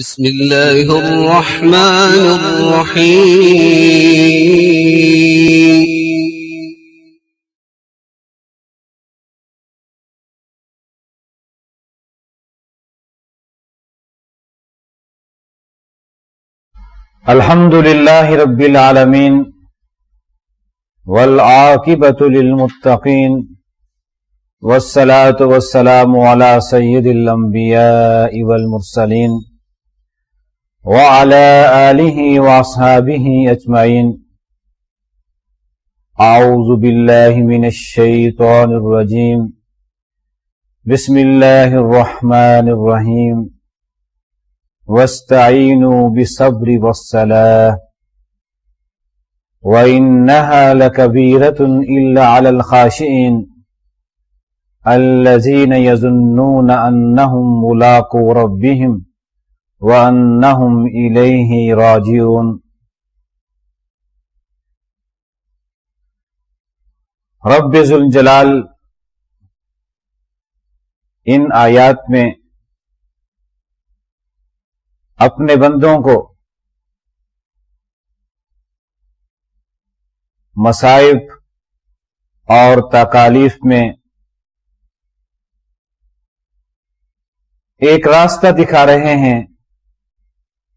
بسم الله الرحمن الرحيم. الحمد لله رب العالمين والعاقبة للمتقين والصلاة والسلام على سيد الأنبياء والمرسلين وعلى آله وأصحابه أجمعين. أعوذ بالله من الشيطان الرجيم. بسم الله الرحمن الرحيم. واستعينوا بالصبر والصلاة وإنها لكبيرة إلا على الخاشعين الذين يظنون أنهم ملاقو ربهم وأنهم إليه راجعون. رب ذوالجلال ان آیات میں اپنے بندوں کو مصائب اور تکالیف میں ایک راستہ دکھا رہے ہیں،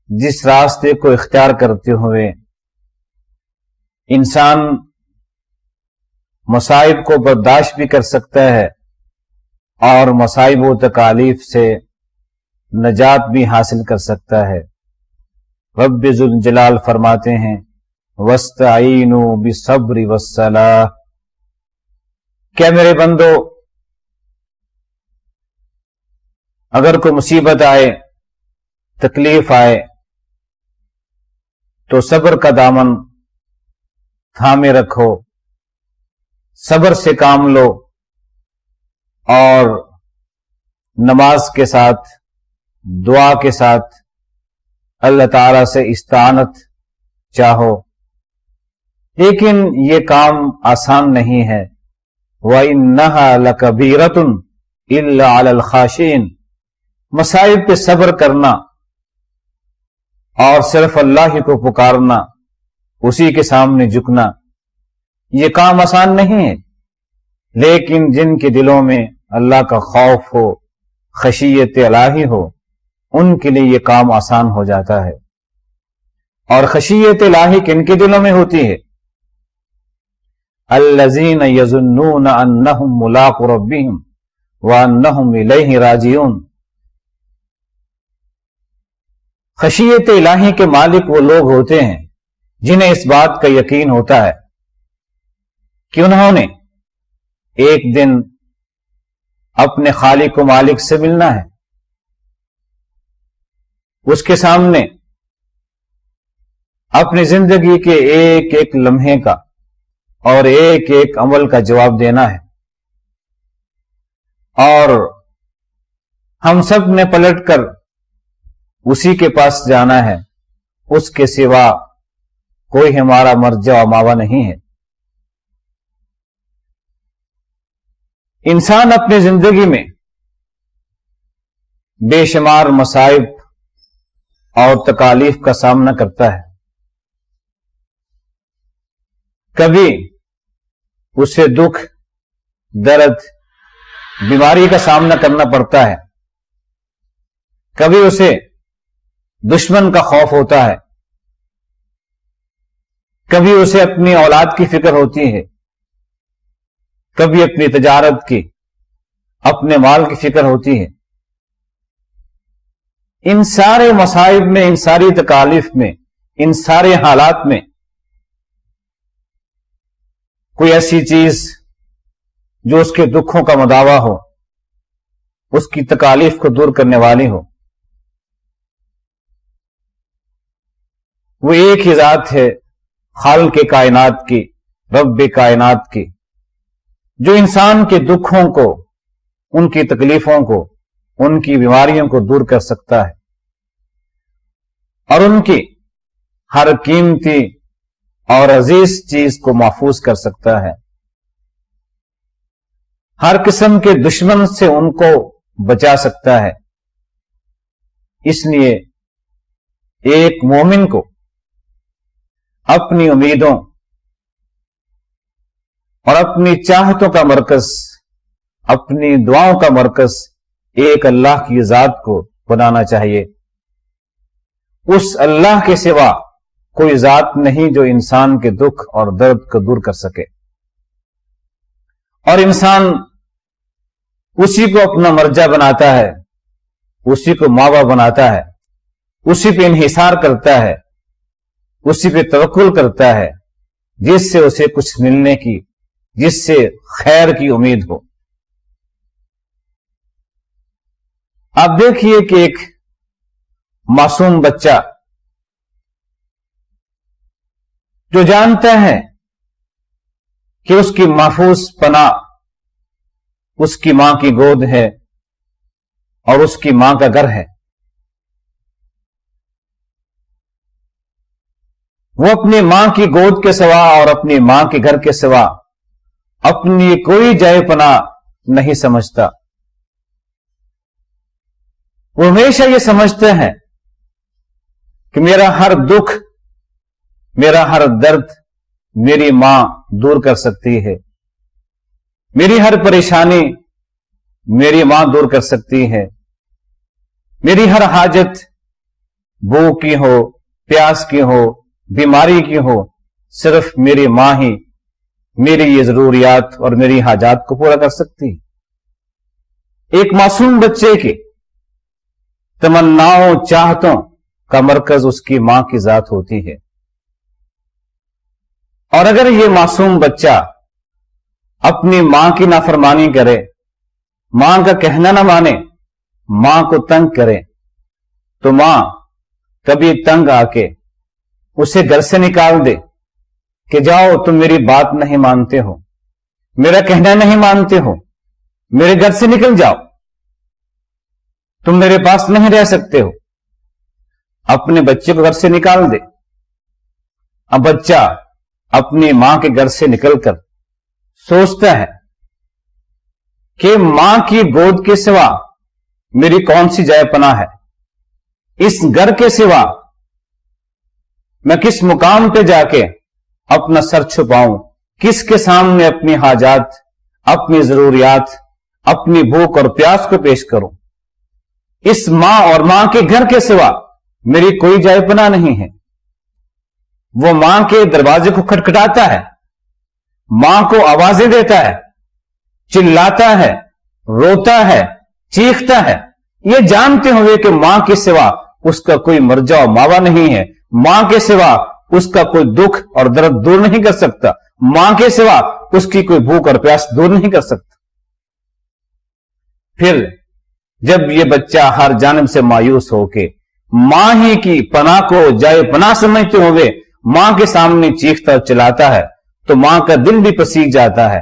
جس راستے کو اختیار کرتے ہوئے انسان مصائب کو برداشت بھی کر سکتا ہے اور مصائب و تکالیف سے نجات بھی حاصل کر سکتا ہے۔ رب ذوالجلال فرماتے ہیں وَاسْتَعِینُوا بِالصَّبْرِ وَالصَّلَاةِ، کیا میرے بندو اگر کوئی مصیبت آئے، تکلیف آئے تو صبر کا دامن تھامے رکھو، صبر سے کام لو اور نماز کے ساتھ، دعا کے ساتھ اللہ تعالی سے استعانت چاہو۔ لیکن یہ کام آسان نہیں ہے۔ وَإِنَّهَا لَكَبِيرَةٌ إِلَّا عَلَى الْخَاشِعِينَ، مصائب پہ صبر کرنا اور صرف اللہ ہی کو پکارنا، اسی کے سامنے جھکنا، یہ کام آسان نہیں ہے۔ لیکن جن کے دلوں میں اللہ کا خوف ہو، خشیت الہی ہو، ان کے لیے یہ کام آسان ہو جاتا ہے۔ اور خشیت الہی کن کے دلوں میں ہوتی ہے؟ الذین یظنون انہم ملاقو ربہم وانہم الیہ راجعون۔ خشیت الہی کے مالک وہ لوگ ہوتے ہیں جنہیں اس بات کا یقین ہوتا ہے کہ انہوں نے ایک دن اپنے خالق و مالک سے ملنا ہے، اس کے سامنے اپنی زندگی کے ایک ایک لمحے کا اور ایک ایک عمل کا جواب دینا ہے، اور ہم سب نے پلٹ کر اسی کے پاس جانا ہے، اس کے سوا کوئی ہمارا مرجع و ماوا نہیں ہے۔ انسان اپنی زندگی میں بے شمار مصائب اور تکالیف کا سامنا کرتا ہے۔ کبھی اسے دکھ، درد، بیماری کا سامنا کرنا پڑتا ہے، کبھی اسے دشمن کا خوف ہوتا ہے، کبھی اسے اپنی اولاد کی فکر ہوتی ہے، کبھی اپنی تجارت کی، اپنے مال کی فکر ہوتی ہے۔ ان سارے مصائب میں، ان ساری تکالیف میں، ان سارے حالات میں کوئی ایسی چیز جو اس کے دکھوں کا مداوا ہو، اس کی تکالیف کو دور کرنے والی ہو، وہ ایک ہی ذات ہے، خالق کائنات کی، رب کائنات کی، جو انسان کے دکھوں کو، ان کی تکلیفوں کو، ان کی بیماریوں کو دور کر سکتا ہے، اور ان کی ہر قیمتی اور عزیز چیز کو محفوظ کر سکتا ہے۔ ہر قسم کے دشمن سے ان کو بچا سکتا ہے۔ اس لیے ایک مومن کو اپنی امیدوں اور اپنی چاہتوں کا مرکز، اپنی دعاؤں کا مرکز ایک اللہ کی ذات کو بنانا چاہیے۔ اس اللہ کے سوا کوئی ذات نہیں جو انسان کے دکھ اور درد کو دور کر سکے، اور انسان اسی کو اپنا مرجع بناتا ہے، اسی کو ماوا بناتا ہے، اسی پہ انحصار کرتا ہے، اسی پہ توکل کرتا ہے، جس سے اسے کچھ ملنے کی، جس سے خیر کی امید ہو۔ آپ دیکھیے کہ ایک معصوم بچہ جو جانتا ہے کہ اس کی محفوظ پناہ اس کی ماں کی گود ہے اور اس کی ماں کا گھر ہے، وہ اپنی ماں کی گود کے سوا اور اپنی ماں کے گھر کے سوا اپنی کوئی جائے پناہ نہیں سمجھتا۔ وہ ہمیشہ یہ سمجھتے ہیں کہ میرا ہر دکھ، میرا ہر درد میری ماں دور کر سکتی ہے، میری ہر پریشانی میری ماں دور کر سکتی ہے، میری ہر حاجت بھوک کی ہو، پیاس کی ہو، بیماری کی ہو، صرف میری ماں ہی میری یہ ضروریات اور میری حاجات کو پورا کر سکتی ہے۔ ایک معصوم بچے کی تمناؤں، چاہتوں کا مرکز اس کی ماں کی ذات ہوتی ہے، اور اگر یہ معصوم بچہ اپنی ماں کی نافرمانی کرے، ماں کا کہنا نہ مانے، ماں کو تنگ کرے، تو ماں کبھی تنگ آ کے اسے گھر سے نکال دے کہ جاؤ تم میری بات نہیں مانتے ہو، میرا کہنا نہیں مانتے ہو، میرے گھر سے نکل جاؤ، تم میرے پاس نہیں رہ سکتے ہو، اپنے بچے کو گھر سے نکال دے۔ اب بچہ اپنی ماں کے گھر سے نکل کر سوچتا ہے کہ ماں کی گود کے سوا میری کون سی جائے پناہ ہے، اس گھر کے سوا میں کس مقام پہ جا کے اپنا سر چھپاؤں، کس کے سامنے اپنی حاجات، اپنی ضروریات، اپنی بھوک اور پیاس کو پیش کروں۔ اس ماں اور ماں کے گھر کے سوا میری کوئی جائے پناہ نہیں ہے۔ وہ ماں کے دروازے کو کھٹکھٹاتا ہے، ماں کو آوازیں دیتا ہے، چلاتا ہے، روتا ہے، چیختا ہے، یہ جانتے ہوئے کہ ماں کے سوا اس کا کوئی مرجع و ماوا نہیں ہے، ماں کے سوا اس کا کوئی دکھ اور درد دور نہیں کر سکتا، ماں کے سوا اس کی کوئی بھوک اور پیاس دور نہیں کر سکتا۔ پھر جب یہ بچہ ہر جانب سے مایوس ہو کے ماں ہی کی پناہ کو جائے پناہ سمجھتے ہوئے ماں کے سامنے چیختا اور چلاتا ہے تو ماں کا دل بھی پسیج جاتا ہے۔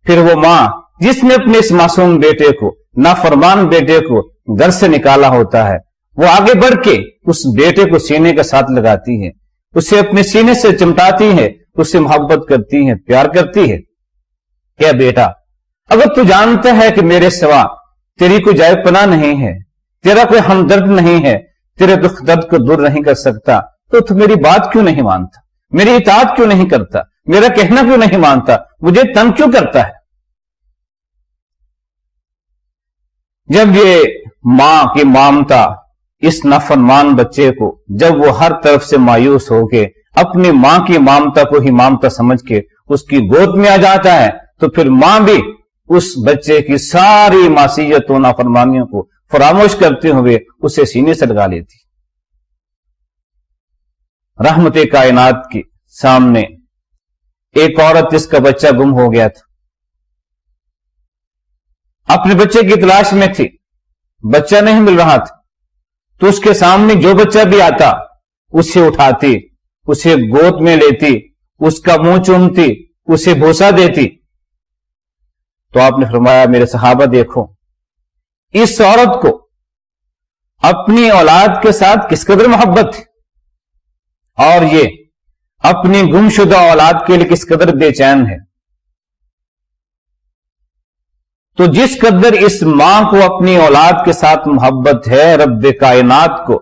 پھر وہ ماں جس نے اپنے اس معصوم بیٹے کو، نافرمان بیٹے کو گھر سے نکالا ہوتا ہے، وہ آگے بڑھ کے اس بیٹے کو سینے کے ساتھ لگاتی ہے، اسے اپنے سینے سے چمٹاتی ہے، اس سے محبت کرتی ہے، پیار کرتی ہے۔ کیا بیٹا، اگر تو جانتا ہے کہ میرے سوا تیری کوئی جائے پناہ نہیں ہے، تیرا کوئی ہمدرد نہیں ہے، تیرے دکھ درد کو دور نہیں کر سکتا، تو میری بات کیوں نہیں مانتا، میری اطاعت کیوں نہیں کرتا، میرا کہنا کیوں نہیں مانتا، مجھے تنگ کیوں کرتا ہے؟ جب یہ ماں کی مامتا اس نافرمان بچے کو، جب وہ ہر طرف سے مایوس ہو کے اپنی ماں کی مامتا کو ہی مامتا سمجھ کے اس کی گود میں آ جاتا ہے، تو پھر ماں بھی اس بچے کی ساری معصیتوں، نافرمانیوں کو فراموش کرتے ہوئے اسے سینے سے لگا لیتی۔ رحمت کائنات کے سامنے ایک عورت جس کا بچہ گم ہو گیا تھا، اپنے بچے کی تلاش میں تھی، بچہ نہیں مل رہا تھا، تو اس کے سامنے جو بچہ بھی آتا اسے اٹھاتی، اسے گود میں لیتی، اس کا منہ چومتی، اسے بوسہ دیتی۔ تو آپ نے فرمایا میرے صحابہ دیکھو اس عورت کو اپنی اولاد کے ساتھ کس قدر محبت تھی، اور یہ اپنی گمشدہ اولاد کے لیے کس قدر بے چین ہے۔ تو جس قدر اس ماں کو اپنی اولاد کے ساتھ محبت ہے، رب کائنات کو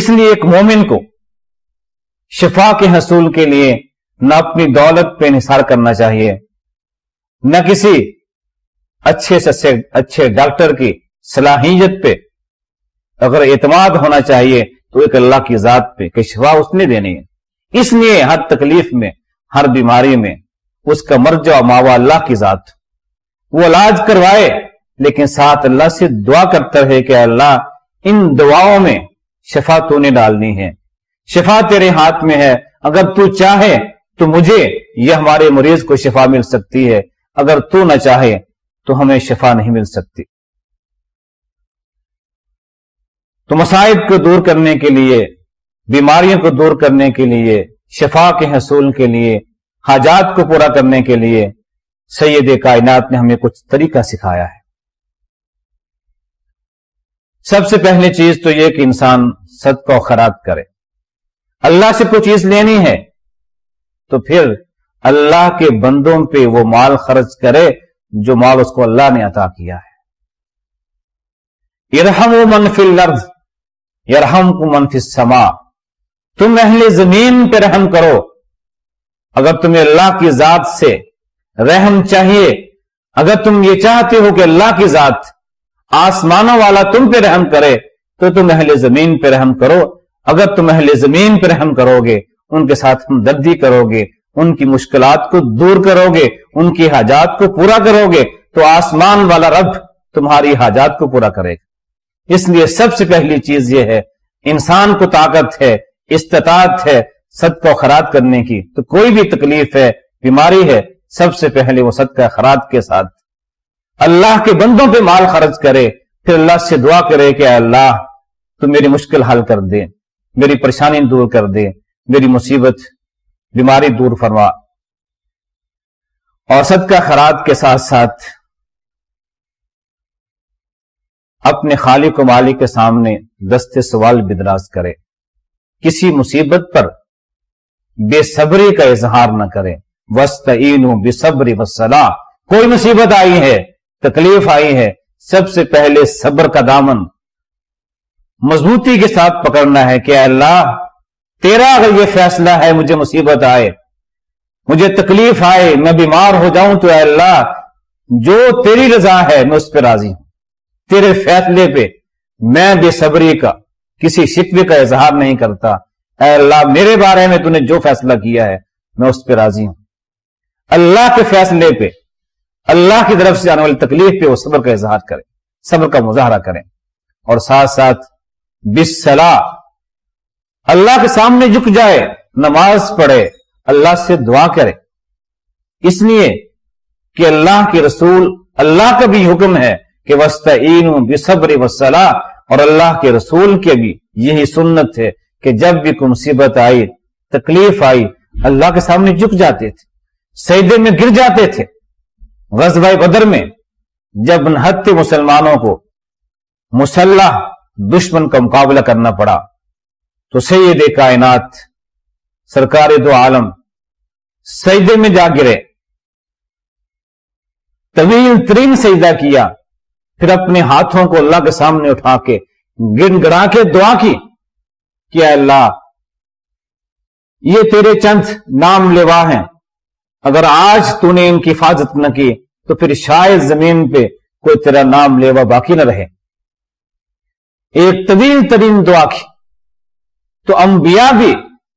اس لیے ایک مومن کو شفا کے حصول کے لیے نہ اپنی دولت پہ انحصار کرنا چاہیے، نہ کسی اچھے سے اچھے ڈاکٹر کی صلاحیت پہ، اگر اعتماد ہونا چاہیے تو ایک اللہ کی ذات پہ کہ شفا اس نے دینی ہے۔ اس لیے ہر تکلیف میں، ہر بیماری میں اس کا مرجع و ماوا اللہ کی ذات، وہ علاج کروائے لیکن ساتھ اللہ سے دعا کرتا ہے کہ اللہ ان دعاؤں میں شفا تو نے ڈالنی ہے، شفا تیرے ہاتھ میں ہے، اگر تو چاہے تو مجھے یا ہمارے مریض کو شفا مل سکتی ہے، اگر تو نہ چاہے تو ہمیں شفا نہیں مل سکتی۔ تو مصائب کو دور کرنے کے لیے، بیماریوں کو دور کرنے کے لیے، شفا کے حصول کے لیے، حاجات کو پورا کرنے کے لیے سید کائنات نے ہمیں کچھ طریقہ سکھایا ہے۔ سب سے پہلی چیز تو یہ کہ انسان صدقہ و خیرات کرے۔ اللہ سے کوئی چیز لینی ہے تو پھر اللہ کے بندوں پہ وہ مال خرچ کرے جو مال اس کو اللہ نے عطا کیا ہے۔ ارحموا من فی الارض یرحمکم من فی السماء، تم اہل زمین پہ رحم کرو۔ اگر تمہیں اللہ کی ذات سے رحم چاہیے، اگر تم یہ چاہتے ہو کہ اللہ کی ذات آسمانوں والا تم پہ رحم کرے تو تم اہل زمین پہ رحم کرو۔ اگر تم اہل زمین پہ رحم کرو گے، ان کے ساتھ ہمدردی کرو گے، ان کی مشکلات کو دور کرو گے، ان کی حاجات کو پورا کرو گے تو آسمان والا رب تمہاری حاجات کو پورا کرے گا۔ اس لیے سب سے پہلی چیز یہ ہے، انسان کو طاقت ہے، استطاعت ہے صدقہ و خیرات کرنے کی، تو کوئی بھی تکلیف ہے، بیماری ہے، سب سے پہلے وہ صدقہ خیرات کے ساتھ اللہ کے بندوں پہ مال خرچ کرے، پھر اللہ سے دعا کرے کہ اے اللہ تو میری مشکل حل کر دے، میری پریشانی دور کر دے، میری مصیبت بیماری دور فرما۔ اور صدقہ خیرات کے ساتھ ساتھ اپنے خالق و مالک کے سامنے دست سوال بھی دراز کرے، کسی مصیبت پر بے صبری کا اظہار نہ کرے۔ وَاسْتَعِينُوا بِالصَّبْرِ وَالصَّلَاةِ، کوئی مصیبت آئی ہے، تکلیف آئی ہے، سب سے پہلے صبر کا دامن مضبوطی کے ساتھ پکڑنا ہے کہ اے اللہ تیرا اگر یہ فیصلہ ہے، مجھے مصیبت آئے، مجھے تکلیف آئے، میں بیمار ہو جاؤں تو اے اللہ جو تیری رضا ہے میں اس پہ راضی ہوں، تیرے فیصلے پہ میں بے صبری کا، کسی شکوے کا اظہار نہیں کرتا۔ اے اللہ میرے بارے میں تو نے جو فیصلہ کیا ہے میں اس پہ راضی ہوں۔ اللہ کے فیصلے پہ، اللہ کی طرف سے آنے والی تکلیف پہ وہ صبر کا اظہار کرے، صبر کا مظاہرہ کریں، اور ساتھ ساتھ بالصلاۃ اللہ کے سامنے جھک جائے، نماز پڑھے، اللہ سے دعا کرے، اس لیے کہ اللہ کے رسول، اللہ کا بھی حکم ہے کہ وَاسْتَعِينُوا بِالصَّبْرِ وَالصَّلَاةِ، اور اللہ کے رسول کے بھی یہی سنت ہے کہ جب بھی کوئی مصیبت آئی، تکلیف آئی، اللہ کے سامنے جھک جاتے تھے، سجدے میں گر جاتے تھے۔ غزوہ بدر میں جب نہتے مسلمانوں کو مسلح دشمن کا مقابلہ کرنا پڑا تو سید کائنات سرکار دو عالم سجدے میں جا گرے، طویل ترین سجدہ کیا، پھر اپنے ہاتھوں کو اللہ کے سامنے اٹھا کے گن گڑا کے دعا کی کہ اے اللہ یہ تیرے چند نام لیوا ہیں، اگر آج تو نے ان کی حفاظت نہ کی تو پھر شاید زمین پہ کوئی تیرا نام لیوا باقی نہ رہے۔ ایک طویل ترین دعا کی۔ تو انبیاء بھی،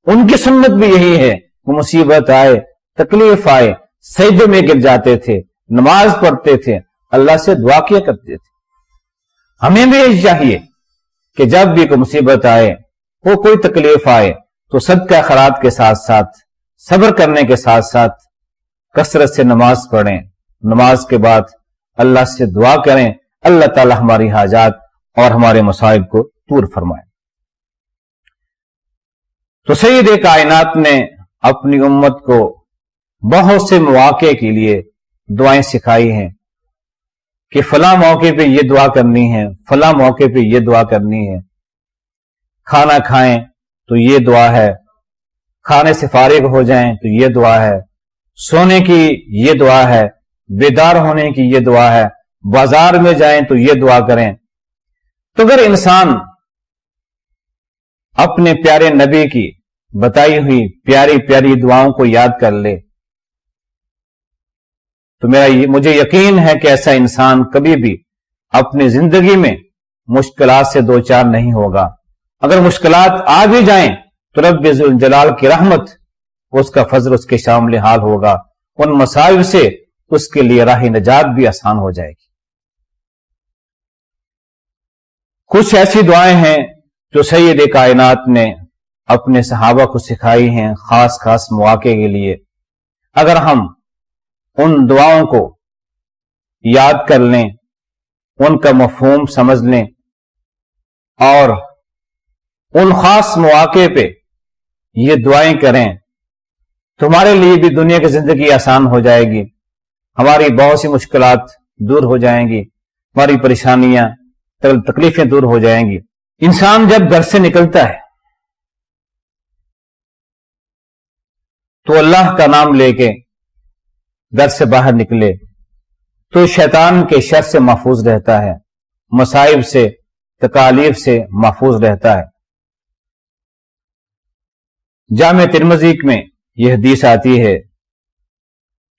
ان کی سنت بھی یہی ہے، وہ مصیبت آئے، تکلیف آئے، سجدے میں گر جاتے تھے، نماز پڑھتے تھے، اللہ سے دعا کیا کرتے تھے۔ ہمیں بھی یہ چاہیے کہ جب بھی کوئی مصیبت آئے، وہ کوئی تکلیف آئے، تو صدقہ خیرات کے ساتھ ساتھ، صبر کرنے کے ساتھ ساتھ کثرت سے نماز پڑھیں، نماز کے بعد اللہ سے دعا کریں، اللہ تعالی ہماری حاجات اور ہمارے مصائب کو دور فرمائے۔ تو سید کائنات نے اپنی امت کو بہت سے مواقع کے لیے دعائیں سکھائی ہیں کہ فلاں موقع پہ یہ دعا کرنی ہے، فلاں موقع پہ یہ دعا کرنی ہے، کھانا کھائیں تو یہ دعا ہے، کھانے سے فارغ ہو جائیں تو یہ دعا ہے، سونے کی یہ دعا ہے، بیدار ہونے کی یہ دعا ہے، بازار میں جائیں تو یہ دعا کریں۔ تو اگر انسان اپنے پیارے نبی کی بتائی ہوئی پیاری پیاری دعاؤں کو یاد کر لے تو مجھے یقین ہے کہ ایسا انسان کبھی بھی اپنی زندگی میں مشکلات سے دوچار نہیں ہوگا۔ اگر مشکلات آ بھی جائیں تو رب ذوالجلال کی رحمت، اس کا فضل اس کے شامل حال ہوگا، ان مصائب سے اس کے لیے راہ نجات بھی آسان ہو جائے گی۔ کچھ ایسی دعائیں ہیں جو سید کائنات نے اپنے صحابہ کو سکھائی ہیں خاص خاص مواقع کے لیے۔ اگر ہم ان دعاؤں کو یاد کر لیں، ان کا مفہوم سمجھ لیں اور ان خاص مواقع پہ یہ دعائیں کریں، تمہارے لیے بھی دنیا کی زندگی آسان ہو جائے گی، ہماری بہت سی مشکلات دور ہو جائیں گی، ہماری پریشانیاں تکلیفیں دور ہو جائیں گی۔ انسان جب گھر سے نکلتا ہے تو اللہ کا نام لے کے گھر سے باہر نکلے تو شیطان کے شر سے محفوظ رہتا ہے، مصائب سے، تکالیف سے محفوظ رہتا ہے۔ جامع ترمذی میں یہ حدیث آتی ہے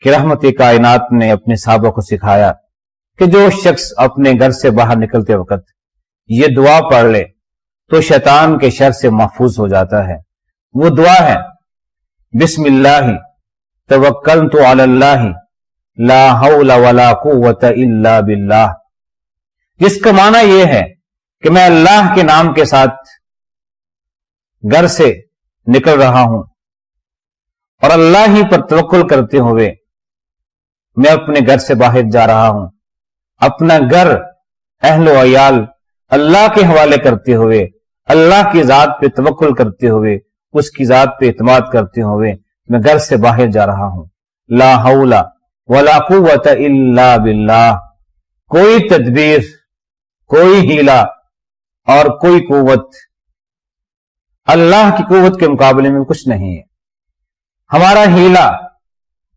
کہ رحمت کائنات نے اپنے صحابہ کو سکھایا کہ جو شخص اپنے گھر سے باہر نکلتے وقت یہ دعا پڑھ لے تو شیطان کے شر سے محفوظ ہو جاتا ہے۔ وہ دعا ہے بسم اللہ توکلت علی اللہ لا حول ولا قوت الا باللہ، جس کا معنی یہ ہے کہ میں اللہ کے نام کے ساتھ گھر سے نکل رہا ہوں اور اللہ ہی پر توکل کرتے ہوئے میں اپنے گھر سے باہر جا رہا ہوں، اپنا گھر، اہل و عیال اللہ کے حوالے کرتے ہوئے، اللہ کی ذات پہ توکل کرتے ہوئے، اس کی ذات پہ اعتماد کرتے ہوئے میں گھر سے باہر جا رہا ہوں۔ لا حول ولا قوت الا باللہ، کوئی تدبیر، کوئی ہیلا اور کوئی قوت اللہ کی قوت کے مقابلے میں کچھ نہیں ہے۔ ہمارا ہیلا،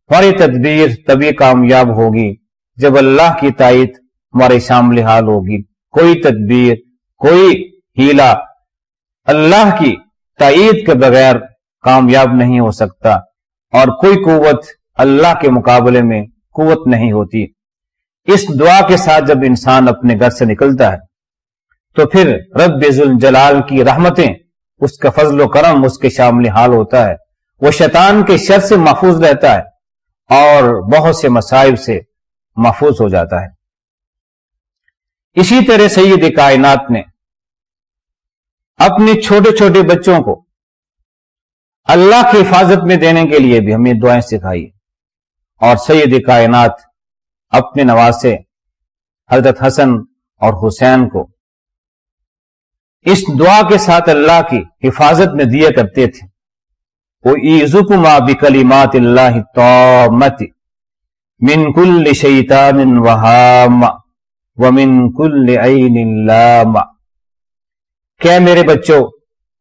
ہماری تدبیر تبھی کامیاب ہوگی جب اللہ کی تائید ہمارے شامل حال ہوگی۔ کوئی تدبیر، کوئی ہیلا اللہ کی تائید کے بغیر کامیاب نہیں ہو سکتا، اور کوئی قوت اللہ کے مقابلے میں قوت نہیں ہوتی۔ اس دعا کے ساتھ جب انسان اپنے گھر سے نکلتا ہے تو پھر رب ذوالجلال کی رحمتیں، اس کا فضل و کرم اس کے شامل حال ہوتا ہے، وہ شیطان کے شر سے محفوظ رہتا ہے اور بہت سے مصائب سے محفوظ ہو جاتا ہے۔ اسی طرح سید کائنات نے اپنے چھوٹے چھوٹے بچوں کو اللہ کی حفاظت میں دینے کے لیے بھی ہمیں دعائیں سکھائی، اور سید کائنات اپنے نواسے حضرت حسن اور حسین کو اس دعا کے ساتھ اللہ کی حفاظت میں دیا کرتے تھے۔ وَإِعِظُكُمَا بِكَلِمَاتِ اللَّهِ التَّامَّةِ مِنْ كُلِّ شَيْطَانٍ وَهَامَّةٍ وَمِنْ كُلِّ عَيْنٍ لَامَّةٍ، کہ میرے بچوں،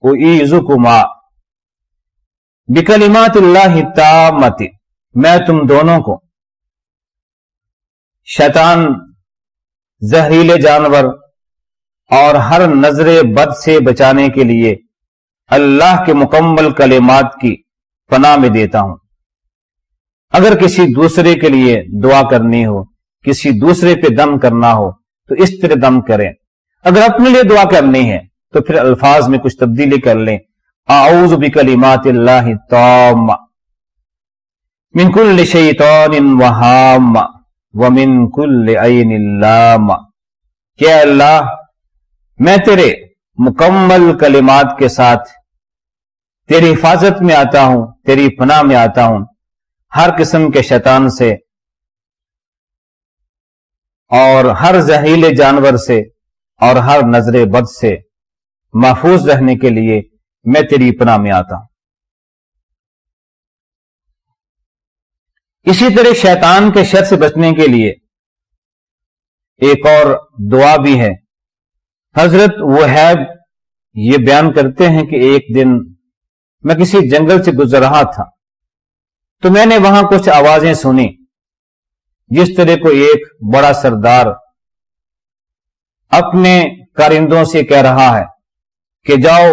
وَإِعِظُكُمَا بِكَلِمَاتِ اللَّهِ التَّامَّةِ، میں تم دونوں کو شیطان، زہریلے جانور اور ہر نظر بد سے بچانے کے لیے اللہ کے مکمل کلمات کی پناہ میں دیتا ہوں۔ اگر کسی دوسرے کے لیے دعا کرنی ہو، کسی دوسرے پہ دم کرنا ہو تو اس طرح دم کریں۔ اگر اپنے لیے دعا کرنی ہے تو پھر الفاظ میں کچھ تبدیلی کر لیں۔ اعوذ بکلمات اللہ التامہ من کل شیطان وہامہ ومن کل عین لامہ، کہ اللہ میں تیرے مکمل کلمات کے ساتھ تیری حفاظت میں آتا ہوں، تیری پناہ میں آتا ہوں، ہر قسم کے شیطان سے اور ہر زہریلے جانور سے اور ہر نظر بد سے محفوظ رہنے کے لیے میں تیری پناہ میں آتا ہوں۔ اسی طرح شیطان کے شر سے بچنے کے لیے ایک اور دعا بھی ہے۔ حضرت وہیب یہ بیان کرتے ہیں کہ ایک دن میں کسی جنگل سے گزر رہا تھا تو میں نے وہاں کچھ آوازیں سنی، جس طرح کو ایک بڑا سردار اپنے کارندوں سے کہہ رہا ہے کہ جاؤ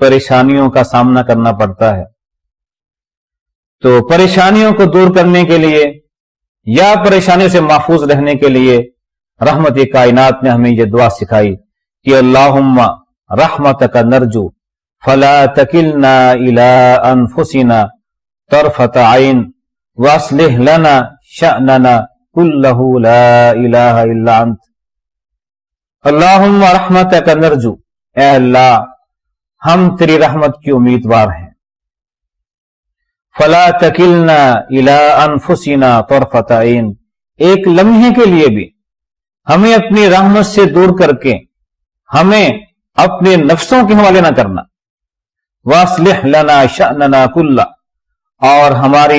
پریشانیوں کا سامنا کرنا پڑتا ہے. تو پریشانیوں کو دور کرنے کے لیے یا پریشانیوں سے محفوظ رہنے کے لیے رحمت کائنات نے ہمیں یہ دعا سکھائی کہ اللہم رحمتک نرجو فلا تکلنا الی انفسنا طرفۃ عین واصلح لنا شأننا کلہ لا الہ الا انت. اللہم رحمتک نرجو، اے اللہ ہم تیری رحمت کی امیدوار ہیں. فلا تکلنا الی انفسنا طرفۃ عین، ایک لمحے کے لیے بھی ہمیں اپنی رحمت سے دور کر کے ہمیں اپنے نفسوں کے حوالے نہ کرنا. واصلح لنا شأننا کلہ، اور ہمارے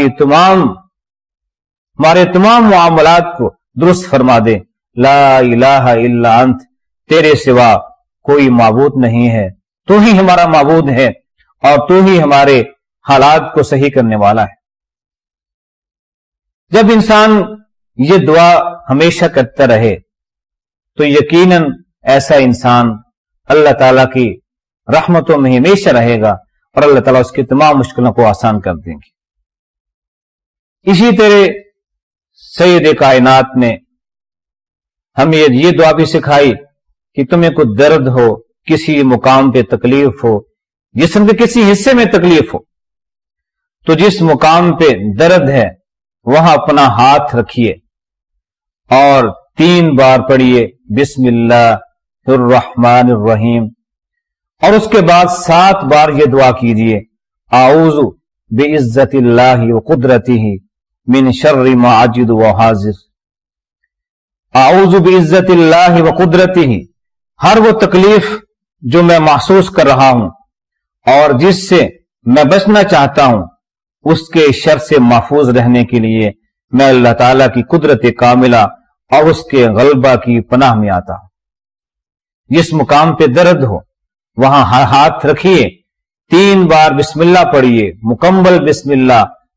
تمام معاملات کو درست فرما دے. لا الہ الا انت، تیرے سوا کوئی معبود نہیں ہے، تو ہی ہمارا معبود ہے اور تو ہی ہمارے حالات کو صحیح کرنے والا ہے. جب انسان یہ دعا ہمیشہ کرتا رہے تو یقیناً ایسا انسان اللہ تعالیٰ کی رحمتوں میں ہمیشہ رہے گا اور اللہ تعالیٰ اس کی تمام مشکلوں کو آسان کر دیں گے. اسی طرح سید کائنات نے ہمیں یہ دعا بھی سکھائی کہ تمہیں کوئی درد ہو، کسی مقام پہ تکلیف ہو، جسم کے کسی حصے میں تکلیف ہو، تو جس مقام پہ درد ہے وہاں اپنا ہاتھ رکھیے اور 3 بار پڑھیے بسم اللہ الرحمن الرحیم، اور اس کے بعد 7 بار یہ دعا کیجیے اعوذ بعزت اللہ وقدرتہ من شر ما اجد وحاذر. اعوذ بعزت اللہ وقدرتہ، ہر وہ تکلیف جو میں محسوس کر رہا ہوں اور جس سے میں بچنا چاہتا ہوں، اس کے شر سے محفوظ رہنے کے لیے میں اللہ تعالیٰ کی قدرت کاملہ اور اس کے غلبہ کی پناہ میں آتا ہوں. جس مقام پہ درد ہو وہاں ہاتھ رکھیے، 3 بار بسم اللہ پڑھیے، مکمل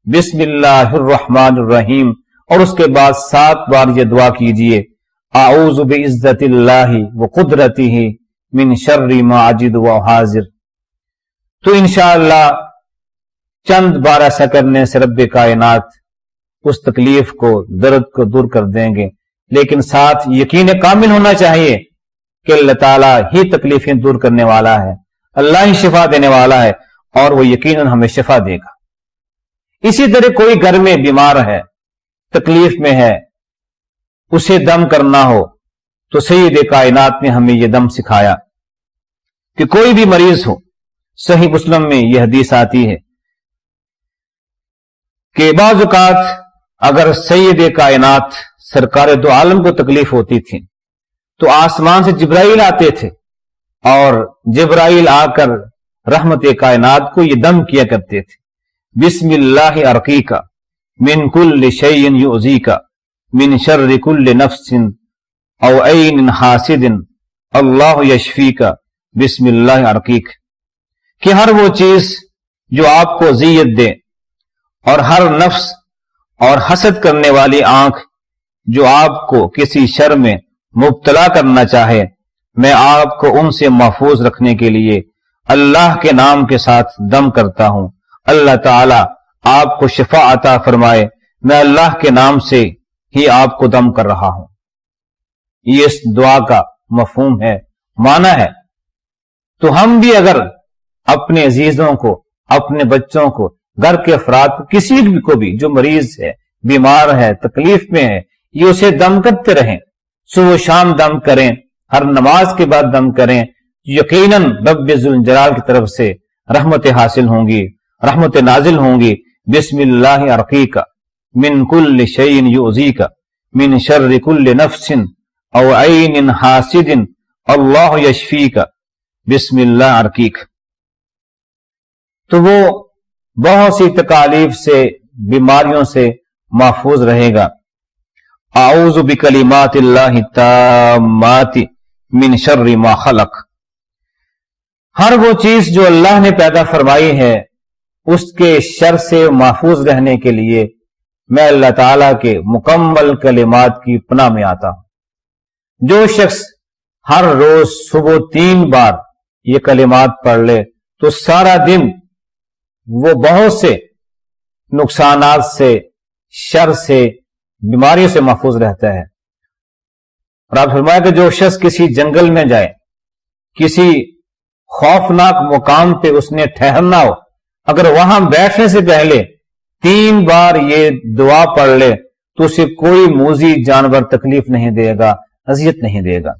بسم اللہ الرحمن الرحیم، اور اس کے بعد 7 بار یہ دعا کیجیے اعوذ بعزت اللہ وقدرتہ من شر ما اجد وحاذر. تو انشاءاللہ چند بار ایسا کرنے سے رب کائنات اس تکلیف کو، درد کو دور کر دیں گے. لیکن ساتھ یقین کامل ہونا چاہیے کہ اللہ تعالیٰ ہی تکلیفیں دور کرنے والا ہے، اللہ ہی شفا دینے والا ہے، اور وہ یقیناً ہمیں شفا دے گا. اسی طرح کوئی گھر میں بیمار ہے، تکلیف میں ہے، اسے دم کرنا ہو تو سید کائنات نے ہمیں یہ دم سکھایا کہ کوئی بھی مریض ہو، صحیح مسلم میں یہ حدیث آتی ہے کہ بعض اوقات اگر سید کائنات سرکار دو عالم کو تکلیف ہوتی تھی تو آسمان سے جبرائیل آتے تھے اور جبرائیل آ کر رحمت کائنات کو یہ دم کیا کرتے تھے بسم اللہ ارقیکا من کل شیء یؤذیکا من شر کل نفس او عین حاسد اللہ یشفیکا بسم اللہ ارقیک، کہ ہر وہ چیز جو آپ کو اذیت دے اور ہر نفس اور حسد کرنے والی آنکھ جو آپ کو کسی شر میں مبتلا کرنا چاہے، میں آپ کو ان سے محفوظ رکھنے کے لیے اللہ کے نام کے ساتھ دم کرتا ہوں. اللہ تعالی آپ کو شفا عطا فرمائے، میں اللہ کے نام سے ہی آپ کو دم کر رہا ہوں. یہ اس دعا کا مفہوم ہے، معنی ہے. تو ہم بھی اگر اپنے عزیزوں کو، اپنے بچوں کو، گھر کے افراد، کسی کو بھی جو مریض ہے، بیمار ہے، تکلیف میں ہے، یہ اسے دم کرتے رہیں، صبح و شام دم کریں، ہر نماز کے بعد دم کریں. یقیناً رب ذوالجلال کی طرف سے رحمت حاصل ہوں گی، رحمت نازل ہوں گی. بسم اللہ ارقیکا من کل شیء یؤذیکا من شر کل نفس او عین حاسد اللہ یشفیکا بسم اللہ ارقیک. تو وہ بہت سی تکالیف سے، بیماریوں سے محفوظ رہے گا. اعوذ بکلمات اللہ التامات من شر ما خلق. ہر وہ چیز جو اللہ نے پیدا فرمائی ہے اس کے شر سے محفوظ رہنے کے لیے میں اللہ تعالیٰ کے مکمل کلمات کی پناہ میں آتا ہوں. جو شخص ہر روز صبح 3 بار یہ کلمات پڑھ لے تو تو سارا دن وہ بہت سے نقصانات سے، شر سے، بیماریوں سے محفوظ رہتا ہے۔ اور آپ فرمایا کہ جو شخص کسی جنگل میں جائے، کسی خوفناک مقام پہ اس نے ٹھہرنا ہو، اگر وہاں بیٹھنے سے پہلے 3 بار یہ دعا پڑھ لے تو اسے کوئی موذی جانور تکلیف نہیں دے گا، اذیت نہیں دے گا۔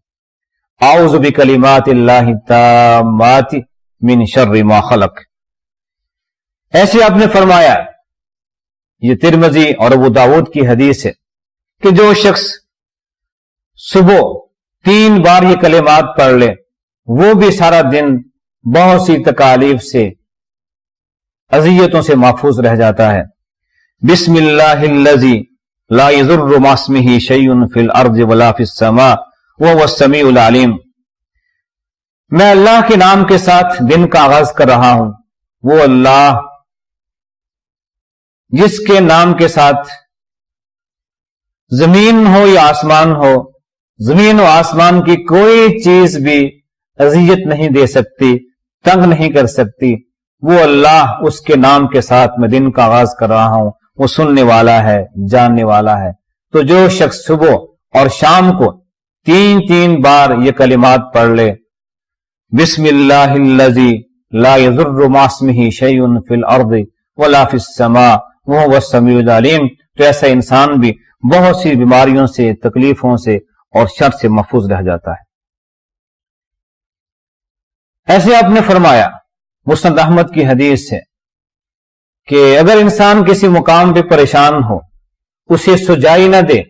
اعوذ بکلمات اللہ التامات من شر ما خلق۔ ایسے آپ نے فرمایا، یہ ترمذی اور ابو داؤد کی حدیث ہے کہ جو شخص صبح 3 بار یہ کلمات پڑھ لے وہ بھی سارا دن بہت سی تکالیف سے، اذیتوں سے محفوظ رہ جاتا ہے۔ بسم اللہ الذی لا یضر مع اسمہ شیء فی الارض ولا فی السماء وهو السمیع العلیم۔ میں اللہ کے نام کے ساتھ دن کا آغاز کر رہا ہوں، وہ اللہ جس کے نام کے ساتھ زمین ہو یا آسمان ہو، زمین و آسمان کی کوئی چیز بھی اذیت نہیں دے سکتی، تنگ نہیں کر سکتی، وہ اللہ، اس کے نام کے ساتھ میں دن کا آغاز کر رہا ہوں، وہ سننے والا ہے، جاننے والا ہے۔ تو جو شخص صبح اور شام کو 3 بار یہ کلمات پڑھ لے، بسم اللہ الذی لا یضر مع اسمہ شیء فی الارض ولا فی السماء وهو السمیع العلیم، تو ایسا انسان بھی بہت سی بیماریوں سے، تکلیفوں سے اور شر سے محفوظ رہ جاتا ہے۔ ایسے آپ نے فرمایا، مسند احمد کی حدیث ہے کہ اگر انسان کسی مقام پہ پریشان ہو، اسے سجائی نہ دے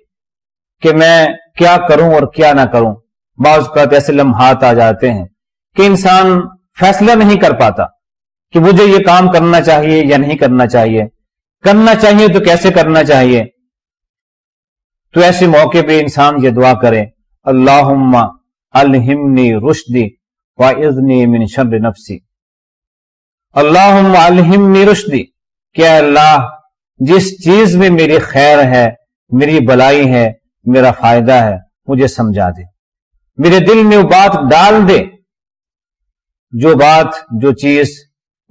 کہ میں کیا کروں اور کیا نہ کروں۔ بعض اوقات ایسے لمحات آ جاتے ہیں کہ انسان فیصلہ نہیں کر پاتا کہ مجھے یہ کام کرنا چاہیے یا نہیں کرنا چاہیے، کرنا چاہیے تو کیسے کرنا چاہیے۔ تو ایسے موقع پہ انسان یہ دعا کرے، اللہم الہمنی رشدی واعذنی من شر نفسی۔ اللہم الہمنی رشدی، کہ اللہ جس چیز میں میری خیر ہے، میری بلائی ہے، میرا فائدہ ہے، مجھے سمجھا دے، میرے دل میں وہ بات ڈال دے، جو بات، جو چیز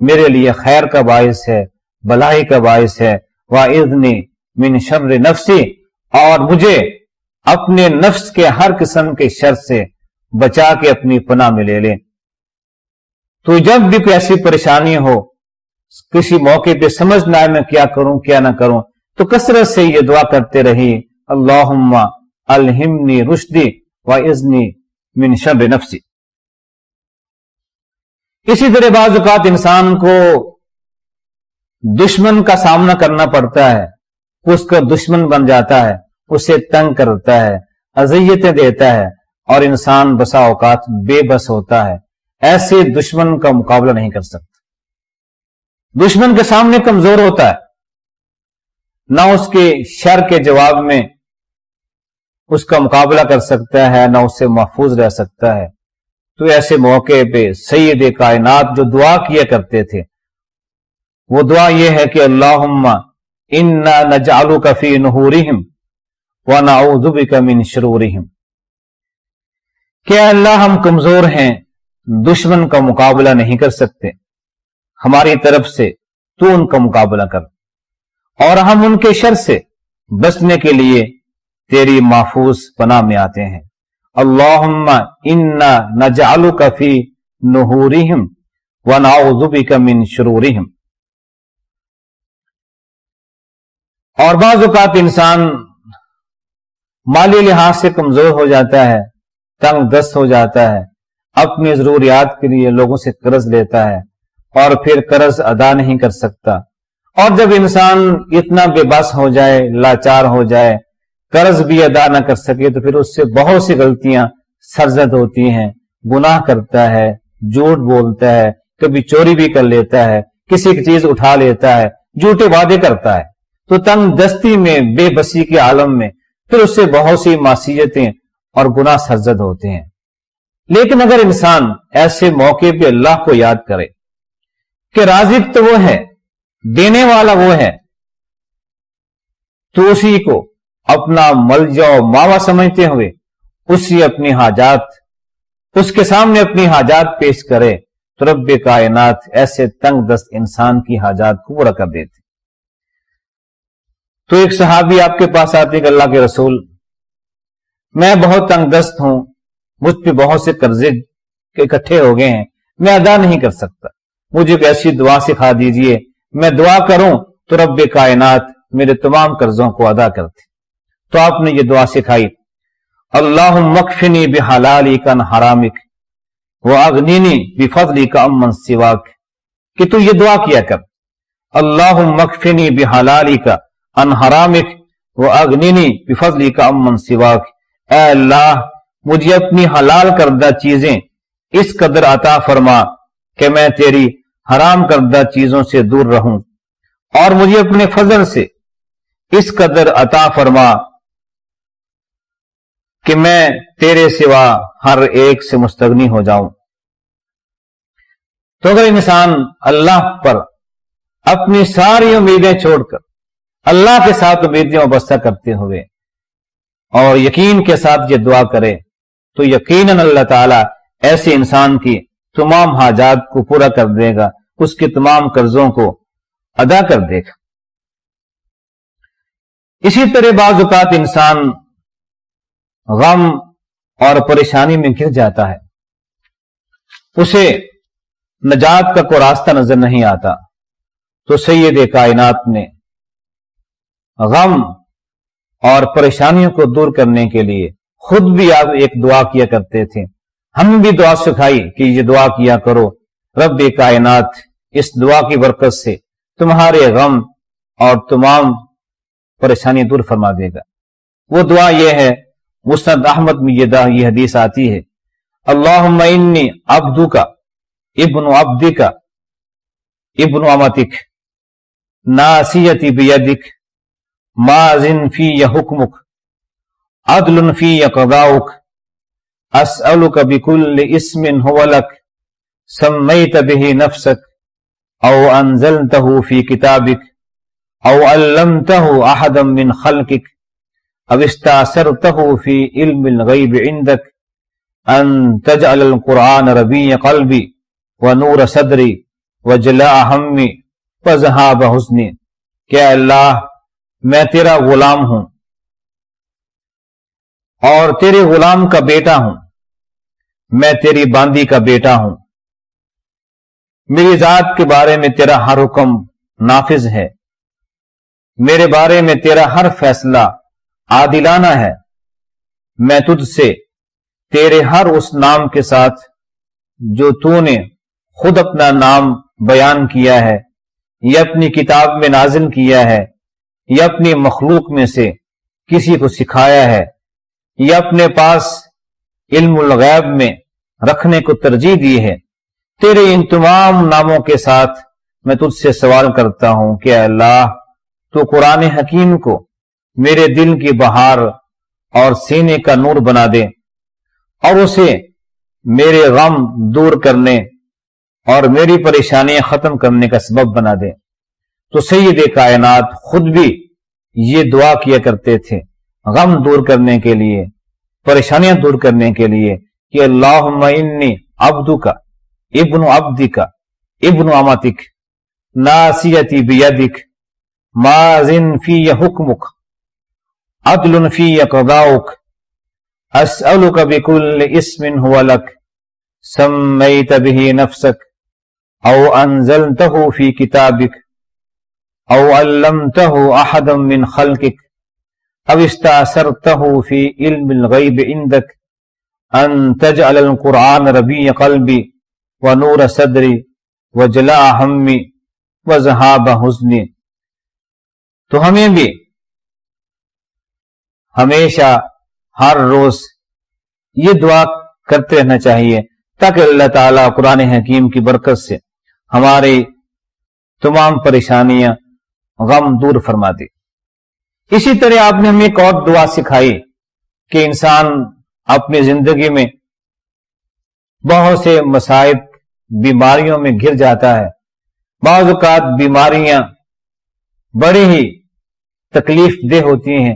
میرے لیے خیر کا باعث ہے، بلائی کا باعث ہے۔ واعذنی من شر نفسی، اور مجھے اپنے نفس کے ہر قسم کے شر سے بچا کے اپنی پناہ میں لے لے۔ تو جب بھی کوئی ایسی پریشانی ہو، کسی موقع پہ سمجھ نہ آئے میں کیا کروں کیا نہ کروں، تو کثرت سے یہ دعا کرتے رہی، اللہم الہمنی رشدی واعذنی من شر نفسی۔ اسی طرح بعض اوقات انسان کو دشمن کا سامنا کرنا پڑتا ہے، اس کا دشمن بن جاتا ہے، اسے تنگ کرتا ہے، اذیتیں دیتا ہے، اور انسان بسا اوقات بے بس ہوتا ہے، ایسے دشمن کا مقابلہ نہیں کر سکتا، دشمن کے سامنے کمزور ہوتا ہے، نہ اس کے شر کے جواب میں اس کا مقابلہ کر سکتا ہے، نہ اس سے محفوظ رہ سکتا ہے۔ تو ایسے موقع پہ سید کائنات جو دعا کیا کرتے تھے، وہ دعا یہ ہے کہ اللہم انا نجعلک فی نحورہم ونعوذ بک من شرورہم، کہ اللہ ہم کمزور ہیں، دشمن کا مقابلہ نہیں کر سکتے، ہماری طرف سے تو ان کا مقابلہ کر، اور ہم ان کے شر سے بچنے کے لیے تیری محفوظ پناہ میں آتے ہیں۔ اللہم انا نجعلک فی نحورہم ونعوذ بک من شرورہم۔ اور بعض اوقات انسان مالی لحاظ سے کمزور ہو جاتا ہے، تنگ دست ہو جاتا ہے، اپنی ضروریات کے لیے لوگوں سے قرض لیتا ہے اور پھر قرض ادا نہیں کر سکتا، اور جب انسان اتنا بے بس ہو جائے، لاچار ہو جائے، قرض بھی ادا نہ کر سکے، تو پھر اس سے بہت سی غلطیاں سرزد ہوتی ہیں، گناہ کرتا ہے، جھوٹ بولتا ہے، کبھی چوری بھی کر لیتا ہے، کسی کی چیز اٹھا لیتا ہے، جھوٹے وعدے کرتا ہے، تو تنگ دستی میں، بے بسی کے عالم میں پھر اس سے بہت سی معصیتیں اور گناہ سرزد ہوتے ہیں۔ لیکن اگر انسان ایسے موقع پہ اللہ کو یاد کرے کہ رازق تو وہ ہے، دینے والا وہ ہے، تو اسی کو اپنا ملجا و ماوا سمجھتے ہوئے اسی اپنی حاجات، اس کے سامنے اپنی حاجات پیش کرے، تو تو رب کائنات ایسے تنگ دست انسان کی حاجات کو پورا کر دیتے۔ تو ایک صحابی آپ کے پاس آتے کہ اللہ کے رسول، میں بہت تنگ دست ہوں، مجھ پہ بہت سے قرضے اکٹھے ہو گئے ہیں، میں ادا نہیں کر سکتا، مجھے ایک ایسی دعا سکھا دیجئے میں دعا کروں تو رب کائنات میرے تمام قرضوں کو ادا کرتے۔ تو آپ نے یہ دعا سکھائی، اللہم اکفنی بحلالک عن حرامک واغننی بفضلک عمن سواک، کہ تو یہ دعا کیا کر، اللہم اکفنی بحلالک عن حرامک واغننی بفضلک عمن سواک، اے اللہ مجھے اپنی حلال کردہ چیزیں اس قدر عطا فرما کہ میں تیری حرام کردہ چیزوں سے دور رہوں، اور مجھے اپنے فضل سے اس قدر عطا فرما کہ میں تیرے سوا ہر ایک سے مستغنی ہو جاؤں۔ تو اگر انسان اللہ پر اپنی ساری امیدیں چھوڑ کر اللہ کے ساتھ امیدیں وابستہ کرتے ہوئے اور یقین کے ساتھ یہ دعا کرے تو یقیناً اللہ تعالیٰ ایسے انسان کی تمام حاجات کو پورا کر دے گا، اس کے تمام قرضوں کو ادا کر دے گا۔ اسی طرح بعض اوقات انسان غم اور پریشانی میں گر جاتا ہے، اسے نجات کا کوئی راستہ نظر نہیں آتا، تو سید کائنات نے غم اور پریشانیوں کو دور کرنے کے لیے خود بھی آپ ایک دعا کیا کرتے تھے، ہم بھی دعا سکھائی کہ یہ دعا کیا کرو، رب کائنات اس دعا کی برکت سے تمہارے غم اور تمام پریشانی دور فرما دے گا۔ وہ دعا یہ ہے، مسند احمد میں یہ حدیث آتی ہے، اللہم انی عبدک ابن عبدک ابن امتک ناصیتی بیدک ماض فی حکمک عدل فی قضاؤک اسألک بکل اسم هو لک سمیت به نفسک او انزلتہ فی کتابک او علمتہ احدا من خلقک او استاثرتہ فی علم الغیب عندک ان تجعل القرآن ربیع قلبی ونور صدری وجلاء ہمی وذہاب حزنی، کہ اللہ میں تیرا غلام ہوں اور تیرے غلام کا بیٹا ہوں، میں تیری باندی کا بیٹا ہوں، میری ذات کے بارے میں تیرا ہر حکم نافذ ہے، میرے بارے میں تیرا ہر فیصلہ عادلانہ ہے، میں تجھ سے تیرے ہر اس نام کے ساتھ جو تو نے خود اپنا نام بیان کیا ہے یا اپنی کتاب میں نازل کیا ہے یا اپنی مخلوق میں سے کسی کو سکھایا ہے یا اپنے پاس علم الغیب میں رکھنے کو ترجیح دی ہے، تیرے ان تمام ناموں کے ساتھ میں تجھ سے سوال کرتا ہوں کہ اے اللہ تو قرآن حکیم کو میرے دل کی بہار اور سینے کا نور بنا دے اور اسے میرے غم دور کرنے اور میری پریشانیاں ختم کرنے کا سبب بنا دے۔ تو سید کائنات خود بھی یہ دعا کیا کرتے تھے غم دور کرنے کے لیے، پریشانیاں دور کرنے کے لیے، کہ اللہم انی عبدک ابن عبدک ابن امتک ناصیتی بیدک ماض فی حکمک عدل فی قضاؤک اسألک بکل اسم هو لک سمیت به نفسک او انزلتہ فی کتابک او علمتہ احدا من خلقک او استاثرتہ فی علم الغیب عندک ان تجعل القرآن ربیع قلبی ونور صدری وجلاء ہمی وذہاب حزنی۔ تو ہمیں بھی ہمیشہ ہر روز یہ دعا کرتے رہنا چاہیے تاکہ اللہ تعالیٰ قرآن حکیم کی برکت سے ہماری تمام پریشانیاں غم دور فرما دے۔ اسی طرح آپ نے ہمیں ایک اور دعا سکھائی کہ انسان اپنی زندگی میں بہت سے مصائب بیماریوں میں گر جاتا ہے، بعض اوقات بیماریاں بڑی ہی تکلیف دہ ہوتی ہیں،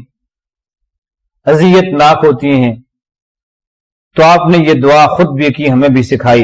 اذیت ناک ہوتی ہیں، تو آپ نے یہ دعا خود بھی کی، ہمیں بھی سکھائی،